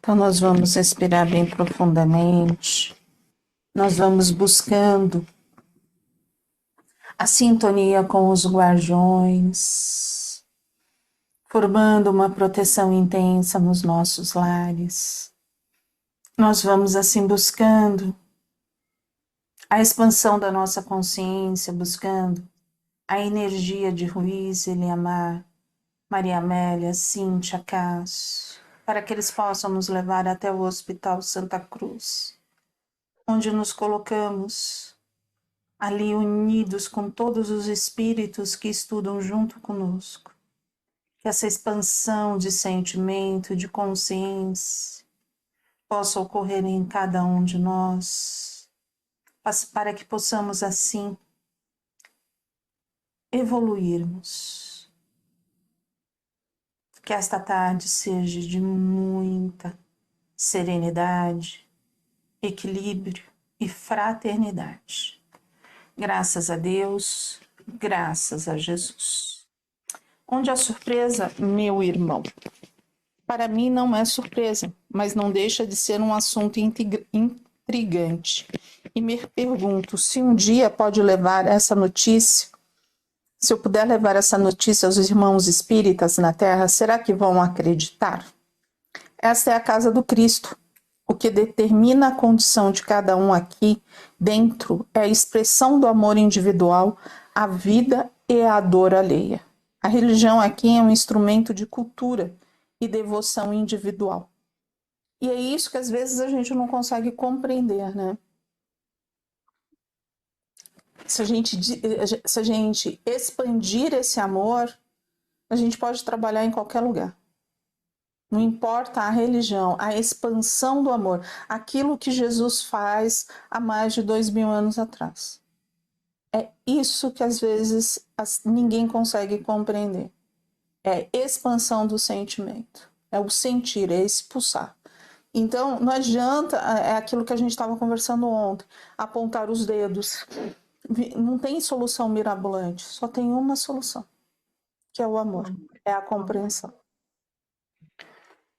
Então, nós vamos respirar bem profundamente, nós vamos buscando a sintonia com os guardiões, formando uma proteção intensa nos nossos lares. Nós vamos assim buscando a expansão da nossa consciência, buscando a energia de Ruiz, Eliamar, Maria Amélia, Cíntia, Cássio, para que eles possam nos levar até o Hospital Santa Cruz, onde nos colocamos ali unidos com todos os espíritos que estudam junto conosco. Que essa expansão de sentimento, de consciência, possa ocorrer em cada um de nós, para que possamos assim evoluirmos. Que esta tarde seja de muita serenidade, equilíbrio e fraternidade. Graças a Deus, graças a Jesus. Onde a surpresa, meu irmão? Para mim não é surpresa, mas não deixa de ser um assunto intrigante. E me pergunto se um dia pode levar essa notícia, se eu puder levar essa notícia aos irmãos espíritas na Terra, será que vão acreditar? Esta é a casa do Cristo. O que determina a condição de cada um aqui dentro é a expressão do amor individual, a vida e a dor alheia. A religião aqui é um instrumento de cultura e devoção individual. E é isso que às vezes a gente não consegue compreender, né? Se a gente expandir esse amor, a gente pode trabalhar em qualquer lugar. Não importa a religião, a expansão do amor, aquilo que Jesus faz há mais de 2000 anos atrás. É isso que às vezes ninguém consegue compreender. É expansão do sentimento, é o sentir, é esse pulsar. Então, não adianta, é aquilo que a gente estava conversando ontem, apontar os dedos. Não tem solução mirabolante, só tem uma solução, que é o amor, é a compreensão.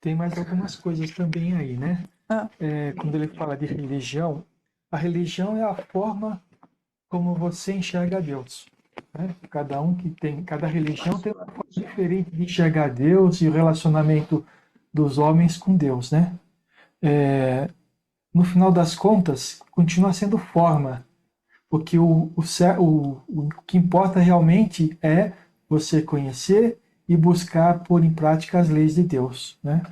Tem mais algumas coisas também aí, né? Ah. Quando ele fala de religião, a religião é a forma como você enxerga Deus. Né? Cada religião tem uma forma diferente de enxergar Deus e o relacionamento dos homens com Deus, né? No final das contas, continua sendo forma, porque o que importa realmente é você conhecer e buscar pôr em prática as leis de Deus, né?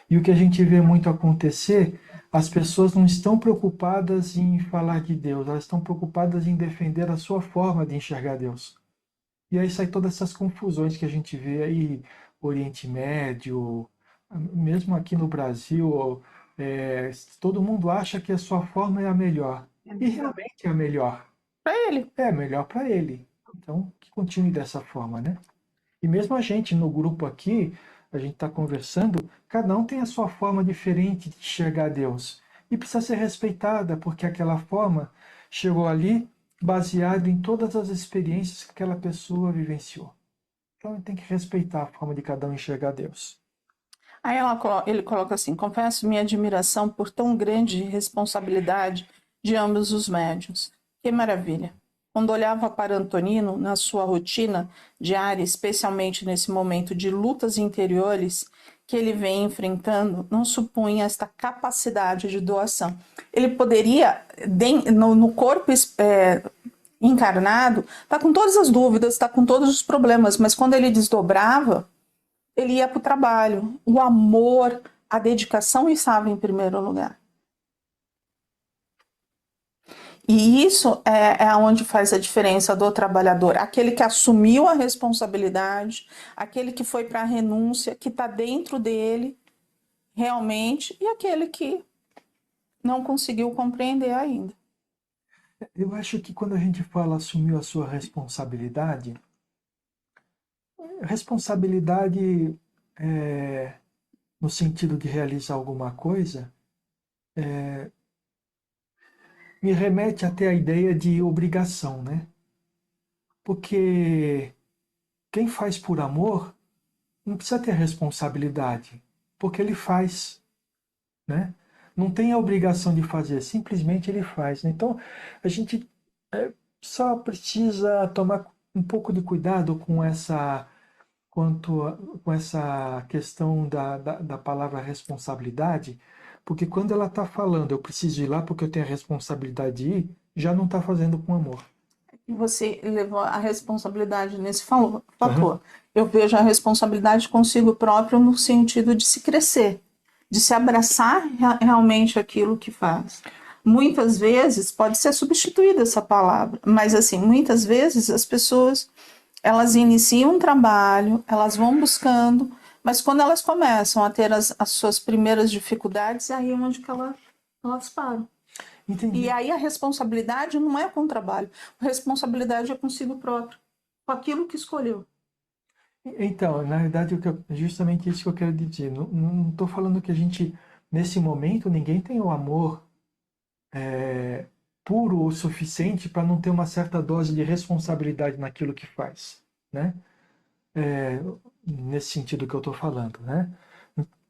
E o que a gente vê muito acontecer, as pessoas não estão preocupadas em falar de Deus, elas estão preocupadas em defender a sua forma de enxergar Deus. E aí sai todas essas confusões que a gente vê aí, Oriente Médio, mesmo aqui no Brasil, todo mundo acha que a sua forma é a melhor. E realmente é a melhor. Para ele. É melhor para ele. Então, que continue dessa forma, né? E mesmo a gente no grupo aqui, a gente está conversando, cada um tem a sua forma diferente de enxergar Deus. E precisa ser respeitada, porque aquela forma chegou ali baseado em todas as experiências que aquela pessoa vivenciou. Então tem que respeitar a forma de cada um enxergar Deus. Aí ele coloca assim: confesso minha admiração por tão grande responsabilidade de ambos os médiuns. Que maravilha! Quando olhava para Antonino, na sua rotina diária, especialmente nesse momento de lutas interiores que ele vem enfrentando, não supunha esta capacidade de doação. Ele poderia, no corpo encarnado, tá com todas as dúvidas, tá com todos os problemas, mas quando ele desdobrava, ele ia para o trabalho. O amor, a dedicação estava em primeiro lugar. E isso é onde faz a diferença do trabalhador. Aquele que assumiu a responsabilidade, aquele que foi para a renúncia, que está dentro dele realmente, e aquele que não conseguiu compreender ainda. Eu acho que quando a gente fala assumiu a sua responsabilidade no sentido de realizar alguma coisa, me remete até a ideia de obrigação, né? Porque quem faz por amor não precisa ter responsabilidade, porque ele faz. né? Não tem a obrigação de fazer, simplesmente ele faz, né? Então, a gente só precisa tomar um pouco de cuidado com com essa questão da palavra responsabilidade, porque quando ela está falando, eu preciso ir lá porque eu tenho a responsabilidade de ir, já não está fazendo com amor. Você levou a responsabilidade nesse fator. Uhum. Eu vejo a responsabilidade consigo próprio no sentido de se crescer, de se abraçar realmente aquilo que faz. Muitas vezes pode ser substituída essa palavra, mas assim, muitas vezes as pessoas elas iniciam um trabalho, elas vão buscando, mas quando elas começam a ter as suas primeiras dificuldades, é aí onde que elas param. Entendi. E aí a responsabilidade não é com o trabalho, a responsabilidade é consigo próprio, com aquilo que escolheu. Então, na verdade, justamente isso que eu quero dizer. Não estou falando que a gente, nesse momento, ninguém tem o amor puro o suficiente para não ter uma certa dose de responsabilidade naquilo que faz, né? Nesse sentido que eu estou falando, né?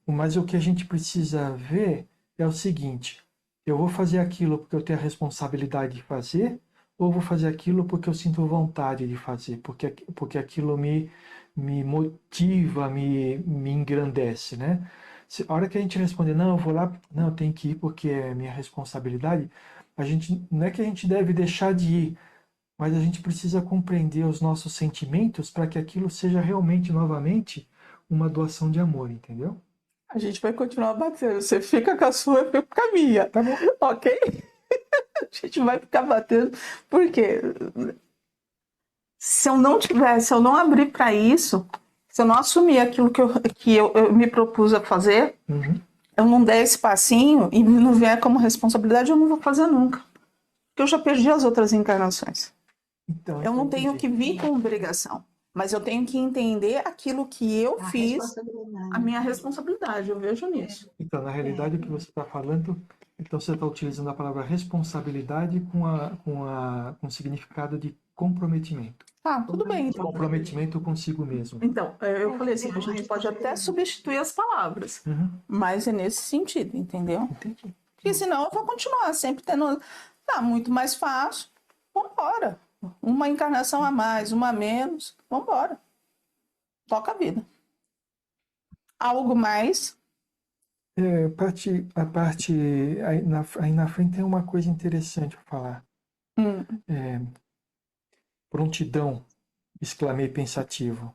Mas o que a gente precisa ver é o seguinte: eu vou fazer aquilo porque eu tenho a responsabilidade de fazer, ou vou fazer aquilo porque eu sinto vontade de fazer, porque aquilo me motiva, me engrandece, né? A hora que a gente responde, não, eu vou lá, não, eu tenho que ir porque é minha responsabilidade, a gente, não é que a gente deve deixar de ir, mas a gente precisa compreender os nossos sentimentos para que aquilo seja realmente, novamente, uma doação de amor, entendeu? A gente vai continuar batendo. Você fica com a sua, eu fico com a minha. Tá bom. Ok? A gente vai ficar batendo. Por quê? Se eu não abrir para isso, se eu não assumir aquilo que eu me propus a fazer, Uhum. eu não der esse passinho e não vier como responsabilidade, eu não vou fazer nunca. Porque eu já perdi as outras encarnações. Então, Eu não tenho entendi. que vir com obrigação, mas eu tenho que entender aquilo que eu fiz, a minha responsabilidade, eu vejo nisso. Então, na realidade, o que você está falando, então você está utilizando a palavra responsabilidade com o significado de comprometimento. Tá, tudo bem, De então. comprometimento consigo mesmo. Então, eu falei assim, a gente pode até substituir as palavras, Uhum. mas é nesse sentido, entendeu? Entendi. Porque senão eu vou continuar sempre tendo. Tá muito mais fácil. Vambora. Uma encarnação a mais, uma a menos. Vambora. Toca a vida. Algo mais? Aí na frente tem uma coisa interessante para falar. Hum. Prontidão, exclamei pensativo.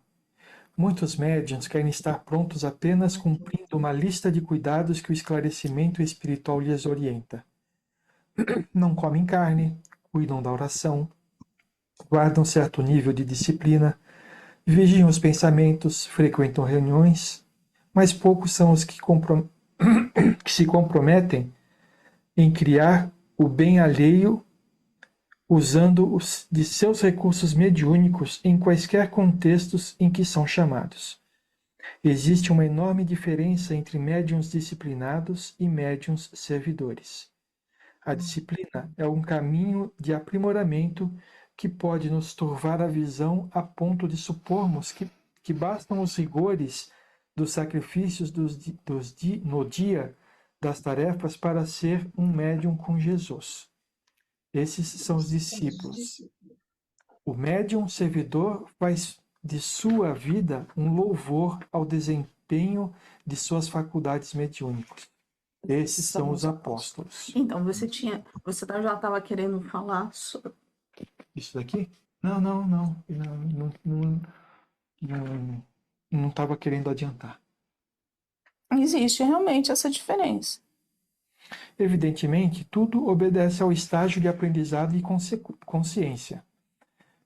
Muitos médiuns querem estar prontos apenas cumprindo uma lista de cuidados que o esclarecimento espiritual lhes orienta. Não comem carne, cuidam da oração, guardam certo nível de disciplina, vigiam os pensamentos, frequentam reuniões, mas poucos são os que se comprometem em criar o bem alheio usando de seus recursos mediúnicos em quaisquer contextos em que são chamados. Existe uma enorme diferença entre médiuns disciplinados e médiuns servidores. A disciplina é um caminho de aprimoramento que pode nos turvar a visão a ponto de supormos que bastam os rigores dos sacrifícios no dia das tarefas para ser um médium com Jesus. Esses são os discípulos. O médium servidor faz de sua vida um louvor ao desempenho de suas faculdades mediúnicas. Esses são os apóstolos. Então, você já estava querendo falar sobre... Isso daqui? Não estava querendo adiantar. Existe realmente essa diferença. Evidentemente, tudo obedece ao estágio de aprendizado e consciência.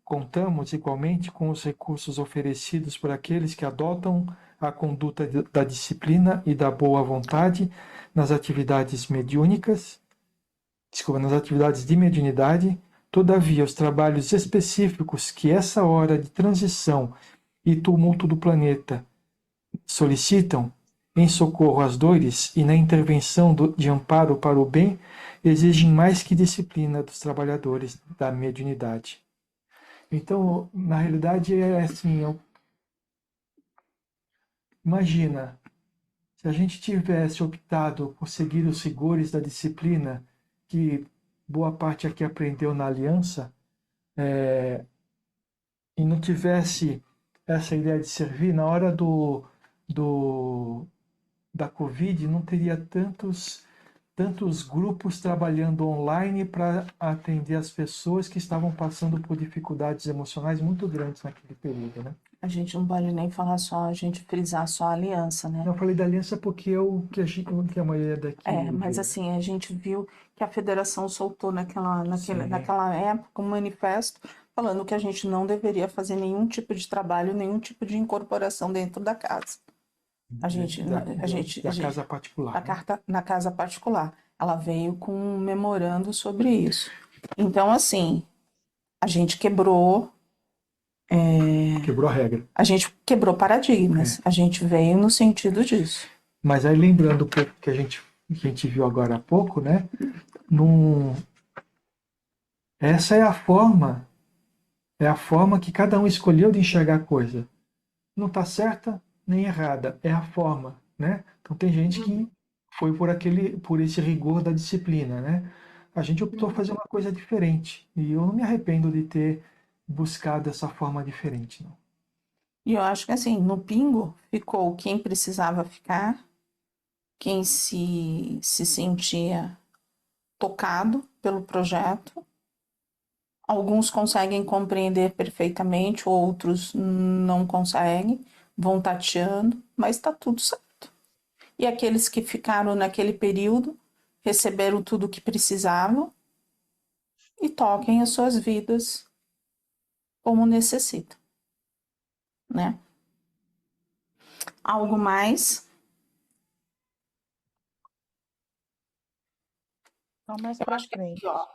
Contamos igualmente com os recursos oferecidos por aqueles que adotam a conduta da disciplina e da boa vontade nas atividades nas atividades de mediunidade. Todavia, os trabalhos específicos que essa hora de transição e tumulto do planeta solicitam, em socorro às dores e na intervenção de amparo para o bem, exigem mais que disciplina dos trabalhadores da mediunidade. Então, na realidade, é assim, imagina, Se a gente tivesse optado por seguir os rigores da disciplina, que boa parte aqui aprendeu na aliança, e não tivesse essa ideia de servir, na hora da Covid, não teria tantos grupos trabalhando online para atender as pessoas que estavam passando por dificuldades emocionais muito grandes naquele período, né? A gente não pode nem falar só, a gente frisar só a aliança, né? Eu falei da aliança porque é o que a maioria daqui Mas vê. assim, a gente viu que a federação soltou Sim. naquela época um manifesto falando que a gente não deveria fazer nenhum tipo de trabalho, nenhum tipo de incorporação dentro da casa. Da casa particular. Na casa particular. Ela veio com um memorando sobre isso. Então, assim, a gente quebrou Quebrou a regra. a gente quebrou paradigmas. A gente veio no sentido disso. Mas aí lembrando um pouco que a gente viu agora há pouco, né? Essa é a forma que cada um escolheu de enxergar a coisa. Não está certa nem errada, é a forma, né? Então tem gente que foi por esse rigor da disciplina, né? A gente optou fazer uma coisa diferente e eu não me arrependo de ter buscado essa forma diferente, não. E eu acho que assim, no Pingo ficou quem precisava ficar, quem se sentia tocado pelo projeto. Alguns conseguem compreender perfeitamente, outros não conseguem, vão tateando, mas está tudo certo. E aqueles que ficaram naquele período receberam tudo o que precisavam e toquem as suas vidas como necessitam, né? Algo mais? Mais Eu pra acho que frente. aqui, ó.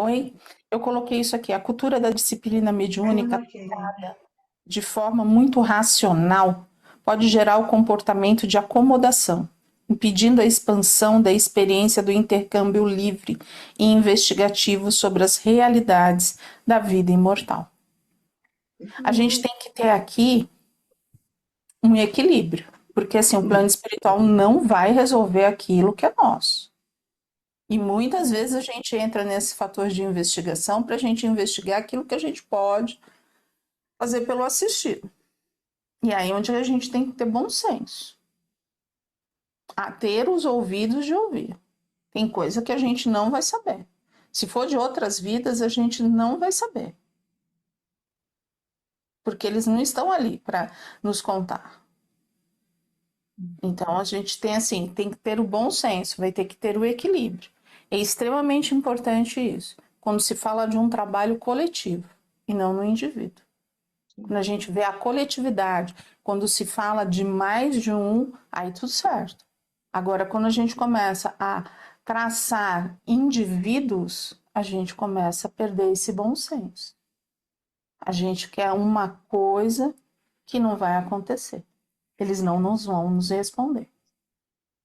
Oi? Eu coloquei isso aqui. A cultura da disciplina mediúnica aplicada de forma muito racional pode gerar o comportamento de acomodação, impedindo a expansão da experiência do intercâmbio livre e investigativo sobre as realidades da vida imortal. A gente tem que ter aqui um equilíbrio, porque assim, o plano espiritual não vai resolver aquilo que é nosso. E muitas vezes a gente entra nesse fator de investigação para a gente investigar aquilo que a gente pode fazer pelo assistido. E aí onde a gente tem que ter bom senso. A ter os ouvidos de ouvir. Tem coisa que a gente não vai saber. Se for de outras vidas, a gente não vai saber. Porque eles não estão ali para nos contar. Então a gente tem assim, tem que ter o bom senso, vai ter que ter o equilíbrio. É extremamente importante isso, quando se fala de um trabalho coletivo e não no indivíduo. Quando a gente vê a coletividade, quando se fala de mais de um, aí tudo certo. Agora, quando a gente começa a traçar indivíduos, a gente começa a perder esse bom senso. A gente quer uma coisa que não vai acontecer. Eles não nos vão nos responder.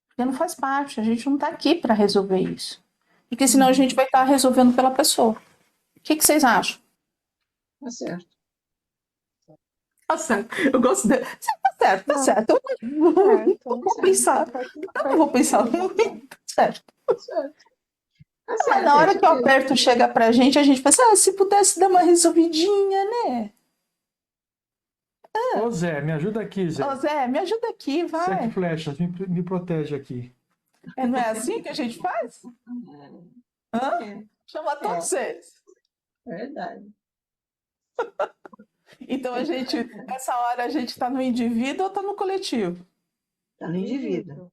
Porque não faz parte, a gente não está aqui para resolver isso. Porque senão a gente vai estar resolvendo pela pessoa. O que vocês acham? Tá certo. Tá certo. Eu gosto de. Tá certo, tá certo. Eu não vou pensar. Eu não vou pensar muito. Tá certo. Mas na hora que o aperto chega pra gente, a gente pensa, se pudesse dar uma resolvidinha, né? Ô Zé, me ajuda aqui, Zé. Ô Zé, me ajuda aqui, vai. Sete flechas, me protege aqui. Não é assim que a gente faz? Chama todos eles. Verdade. Então a gente, nessa hora, a gente tá no indivíduo ou tá no coletivo? Tá no indivíduo.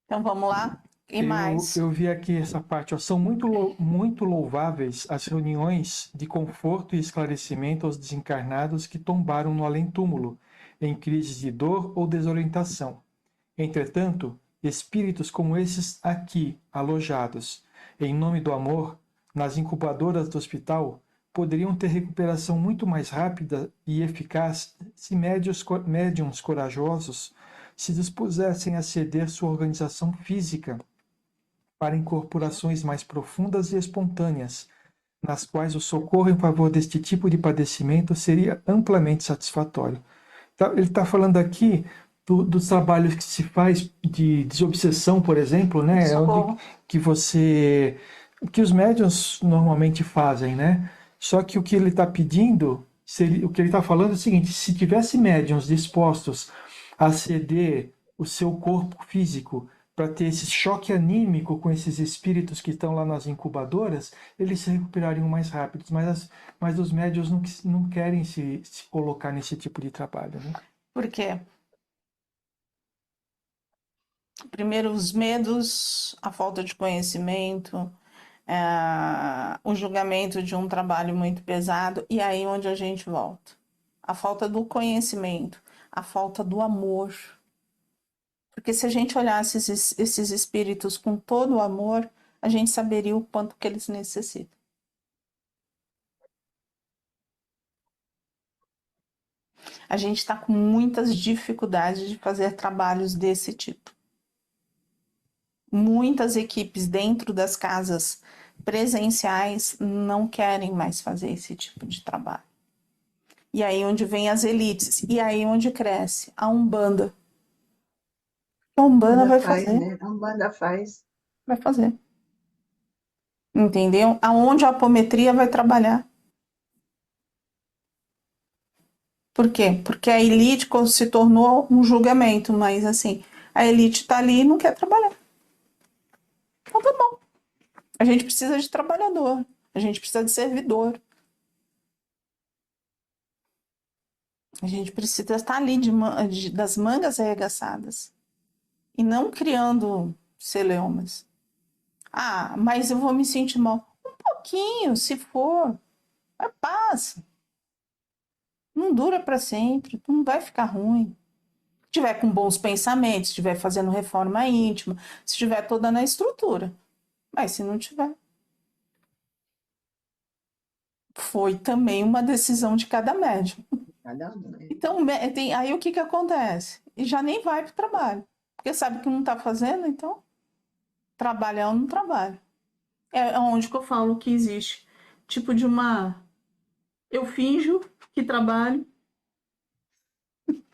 Então vamos lá. E mais? Eu vi aqui essa parte, ó, são muito louváveis as reuniões de conforto e esclarecimento aos desencarnados que tombaram no além-túmulo, em crises de dor ou desorientação. Entretanto, espíritos como esses aqui, alojados, em nome do amor, nas incubadoras do hospital, poderiam ter recuperação muito mais rápida e eficaz se médiuns corajosos se dispusessem a ceder sua organização física para incorporações mais profundas e espontâneas, nas quais o socorro em favor deste tipo de padecimento seria amplamente satisfatório. Ele está falando aqui dos trabalhos que se faz de desobsessão, por exemplo, né? É onde Socorro. que os médiuns normalmente fazem, né? Só que o que ele está pedindo, o que ele está falando é o seguinte: se tivesse médiuns dispostos a ceder o seu corpo físico para ter esse choque anímico com esses espíritos que estão lá nas incubadoras, eles se recuperariam mais rápido. Mas os médiuns não querem se colocar nesse tipo de trabalho, né? Por quê? Primeiro, os medos, a falta de conhecimento, o julgamento de um trabalho muito pesado, e aí onde a gente volta. A falta do conhecimento, a falta do amor. Porque se a gente olhasse esses espíritos com todo o amor, a gente saberia o quanto que eles necessitam. A gente está com muitas dificuldades de fazer trabalhos desse tipo. Muitas equipes dentro das casas presenciais não querem mais fazer esse tipo de trabalho. E aí onde vem as elites, e aí onde cresce a Umbanda. A Umbanda vai faz, fazer, né? A Umbanda faz. vai fazer. Entendeu? Aonde a apometria vai trabalhar. Por quê? Porque a elite se tornou um julgamento, mas assim, a elite está ali e não quer trabalhar. Então tá bom. A gente precisa de trabalhador, a gente precisa de servidor. A gente precisa estar ali das mangas arregaçadas e não criando celeumas. Ah, mas eu vou me sentir mal. Um pouquinho, se for, mas passa. Não dura para sempre, não vai ficar ruim. Se estiver com bons pensamentos, se estiver fazendo reforma íntima, se estiver toda na estrutura. Mas se não tiver. Foi também uma decisão de cada médium. Cada um, né? Então, aí o que que acontece? E já nem vai para o trabalho. Porque sabe que não está fazendo, então trabalhar ou não trabalha. É onde que eu falo que existe tipo de uma... Eu finjo que trabalho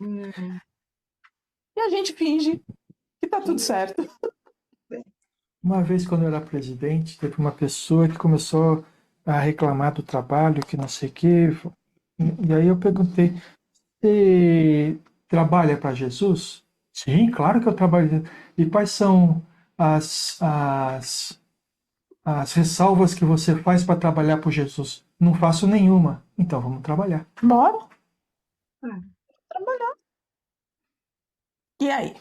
e a gente finge que tá tudo certo. Uma vez, quando eu era presidente, teve uma pessoa que começou a reclamar do trabalho, que não sei o quê. E aí eu perguntei: você trabalha para Jesus? Sim, claro que eu trabalho. E quais são as ressalvas que você faz para trabalhar por Jesus? Não faço nenhuma. Então vamos trabalhar. Bora Ah, trabalhar. E aí?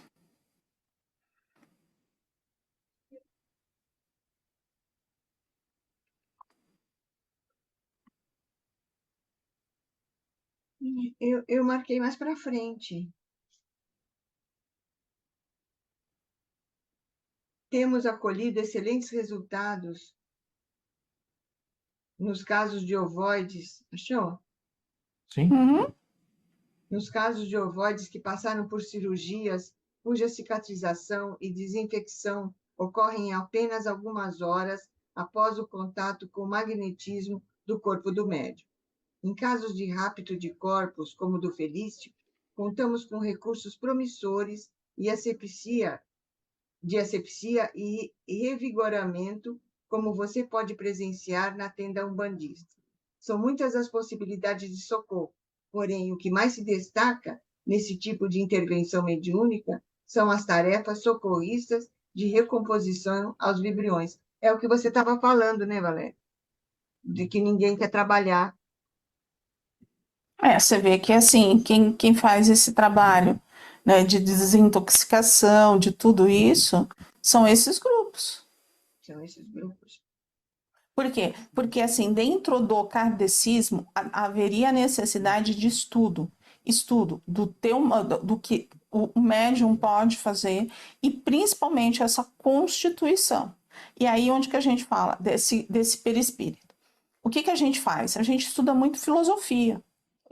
eu marquei mais para frente. Temos acolhido excelentes resultados nos casos de ovoides. Achou? Sim? Uhum. Nos casos de ovoides que passaram por cirurgias cuja cicatrização e desinfecção ocorrem em apenas algumas horas após o contato com o magnetismo do corpo do médium. Em casos de rapto de corpos, como o do Felício, contamos com recursos promissores e de asepsia e revigoramento, como você pode presenciar na tenda umbandista. São muitas as possibilidades de socorro, porém, o que mais se destaca nesse tipo de intervenção mediúnica são as tarefas socorristas de recomposição aos vibriões. É o que você estava falando, né, Valéria? De que ninguém quer trabalhar. Você vê que assim, quem faz esse trabalho, né, de desintoxicação, de tudo isso, são esses grupos. São esses grupos. Por quê? Porque, assim, dentro do kardecismo, haveria necessidade de estudo. Estudo do que o médium pode fazer e, principalmente, essa constituição. E aí, onde que a gente fala desse perispírito? O que que a gente faz? A gente estuda muito filosofia.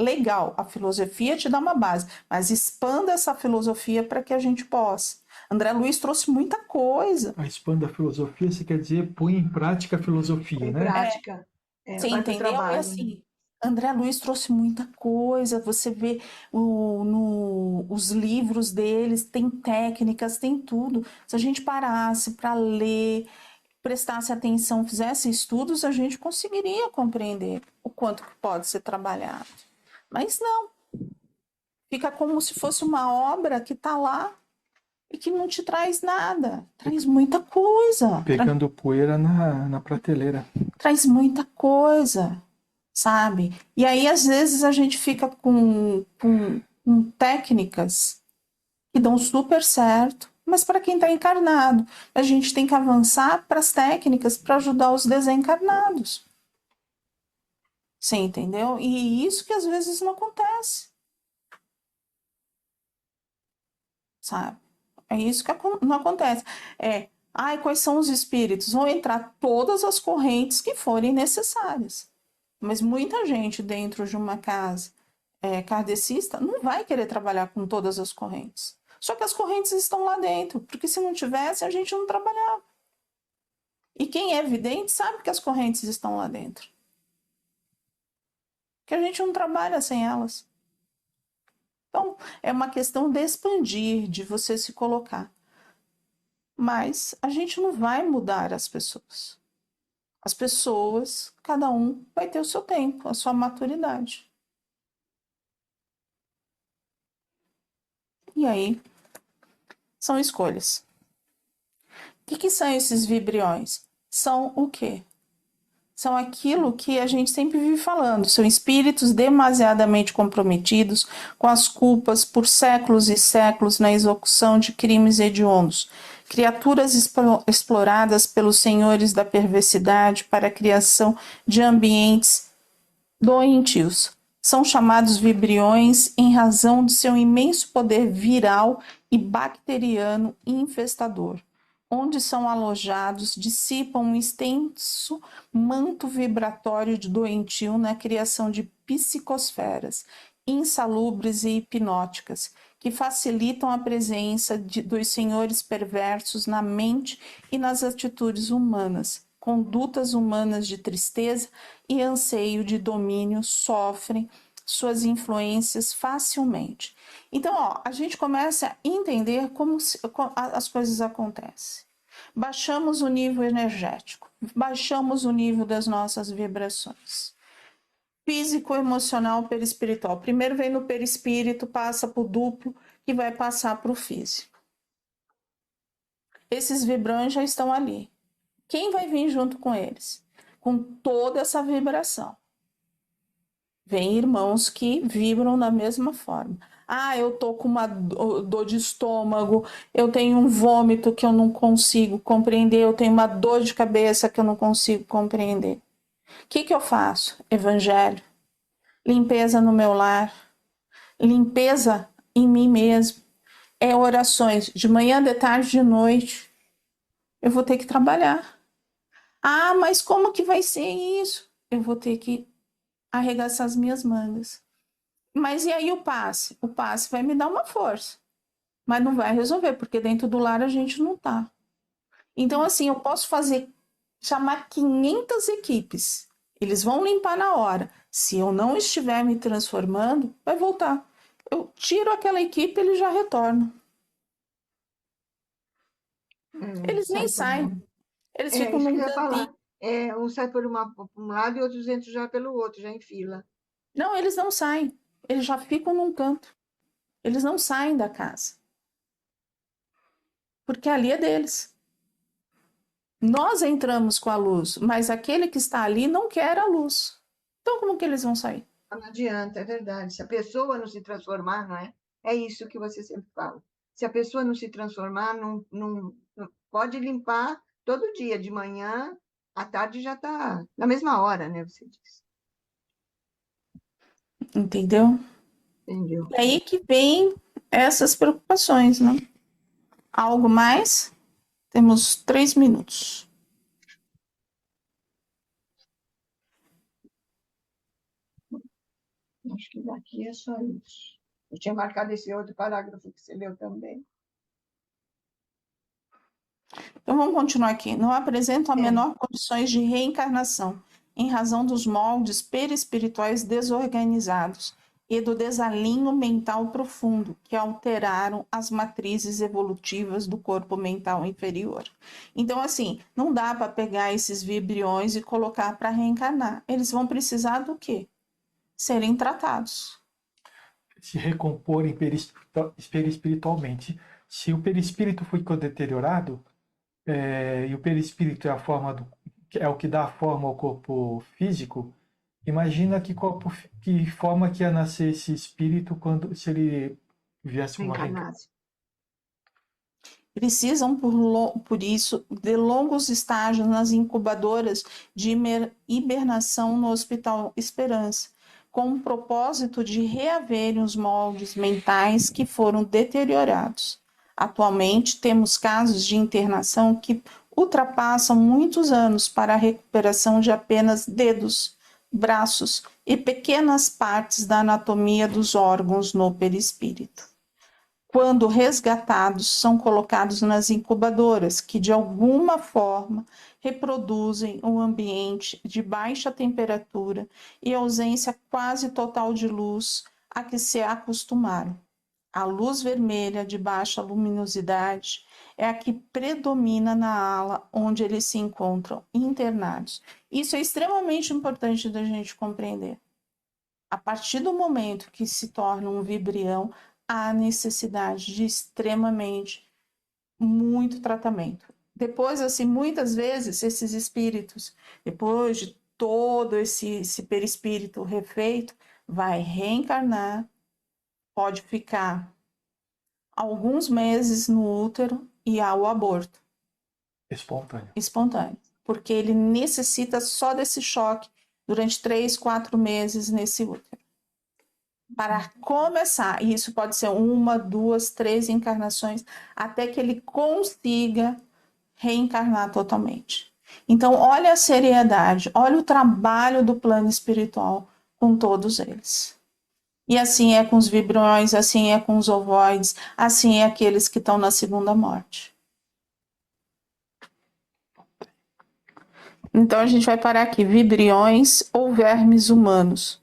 Legal, a filosofia te dá uma base, mas expanda essa filosofia para que a gente possa. André Luiz trouxe muita coisa. A expanda a filosofia, você quer dizer põe em prática a filosofia, Em né? prática, Você vai para o entendeu? E trabalho. assim, André Luiz trouxe muita coisa. Você vê os livros deles, tem técnicas, tem tudo. Se a gente parasse para ler, prestasse atenção, fizesse estudos, a gente conseguiria compreender o quanto que pode ser trabalhado. Mas não, fica como se fosse uma obra que está lá e que não te traz nada. Traz muita coisa. Pegando poeira na prateleira. Traz muita coisa, sabe? E aí, às vezes, a gente fica com técnicas que dão super certo, mas para quem está encarnado, a gente tem que avançar para as técnicas para ajudar os desencarnados. Você entendeu? E isso que às vezes não acontece. Sabe? É isso que não acontece. Quais são os espíritos? Vão entrar todas as correntes que forem necessárias. Mas muita gente dentro de uma casa kardecista não vai querer trabalhar com todas as correntes. Só que as correntes estão lá dentro, porque se não tivesse, a gente não trabalhava. E quem é vidente sabe que as correntes estão lá dentro. Que a gente não trabalha sem elas. Então, é uma questão de expandir, de você se colocar. Mas a gente não vai mudar as pessoas. As pessoas, cada um vai ter o seu tempo, a sua maturidade. E aí, são escolhas. O que são esses vibriões? São o quê? São aquilo que a gente sempre vive falando. São espíritos demasiadamente comprometidos com as culpas por séculos e séculos na execução de crimes hediondos. Criaturas exploradas pelos senhores da perversidade para a criação de ambientes doentios. São chamados vibriões em razão de seu imenso poder viral e bacteriano infestador. Onde são alojados, dissipam um extenso manto vibratório de doentio na criação de psicosferas insalubres e hipnóticas, que facilitam a presença dos senhores perversos na mente e nas atitudes humanas. Condutas humanas de tristeza e anseio de domínio sofrem suas influências facilmente. Então, a gente começa a entender como as coisas acontecem. Baixamos o nível energético, baixamos o nível das nossas vibrações. Físico, emocional, perispiritual. Primeiro vem no perispírito, passa para o duplo, que vai passar para o físico. Esses vibrões já estão ali. Quem vai vir junto com eles? Com toda essa vibração. Vem irmãos que vibram da mesma forma. Eu tô com uma dor de estômago, eu tenho um vômito que eu não consigo compreender, eu tenho uma dor de cabeça que eu não consigo compreender. O que eu faço? Evangelho, limpeza no meu lar, limpeza em mim mesmo. Orações de manhã, de tarde, de noite. Eu vou ter que trabalhar. Mas como que vai ser isso? Eu vou ter que arregaçar as minhas mangas. Mas e aí o passe? O passe vai me dar uma força, mas não vai resolver, porque dentro do lar a gente não tá. Então, assim, eu posso chamar 500 equipes. Eles vão limpar na hora. Se eu não estiver me transformando, vai voltar. Eu tiro aquela equipe, eles já retornam. Eles nem saem. Eles ficam isso que num eu ia falar. cantinho. Um sai por um lado e outros entram já pelo outro, já em fila. Não, eles não saem. Eles já ficam num canto. Eles não saem da casa. Porque ali é deles. Nós entramos com a luz, mas aquele que está ali não quer a luz. Então, como que eles vão sair? Não adianta, é verdade. Se a pessoa não se transformar, não é? É isso que você sempre fala. Se a pessoa não se transformar, não pode limpar todo dia, de manhã, à tarde já está na mesma hora, né? Você diz. Entendeu? Entendeu? E aí que vem essas preocupações, né? Algo mais? Temos 3 minutos. Acho que daqui é só isso. Eu tinha marcado esse outro parágrafo que você leu também. Então vamos continuar aqui. Não apresentam a menor condições de reencarnação em razão dos moldes perispirituais desorganizados e do desalinho mental profundo que alteraram as matrizes evolutivas do corpo mental inferior. Então, assim, não dá para pegar esses vibriões e colocar para reencarnar. Eles vão precisar do quê? Serem tratados. Se recomporem perispiritualmente. Se o perispírito foi deteriorado, e o perispírito é a forma é o que dá a forma ao corpo físico, imagina que forma que ia nascer esse espírito se ele viesse uma Reencarnasse. Precisam, por isso, de longos estágios nas incubadoras de hibernação no Hospital Esperança, com o propósito de reaverem os moldes mentais que foram deteriorados. Atualmente, temos casos de internação que ultrapassam muitos anos para a recuperação de apenas dedos, braços e pequenas partes da anatomia dos órgãos no perispírito. Quando resgatados, são colocados nas incubadoras, que de alguma forma reproduzem um ambiente de baixa temperatura e ausência quase total de luz a que se acostumaram. A luz vermelha de baixa luminosidade é a que predomina na ala onde eles se encontram internados. Isso é extremamente importante da gente compreender. A partir do momento que se torna um vibrião, há necessidade de extremamente muito tratamento. Depois, assim, muitas vezes esses espíritos, depois de todo esse perispírito refeito, vai reencarnar, pode ficar alguns meses no útero e há o aborto espontâneo, porque ele necessita só desse choque durante 3, 4 meses nesse útero. Para começar, e isso pode ser 1, 2, 3 encarnações, até que ele consiga reencarnar totalmente. Então, olha a seriedade, olha o trabalho do plano espiritual com todos eles. E assim é com os vibrões, assim é com os ovoides, assim é aqueles que estão na segunda morte. Então, a gente vai parar aqui, vibriões ou vermes humanos.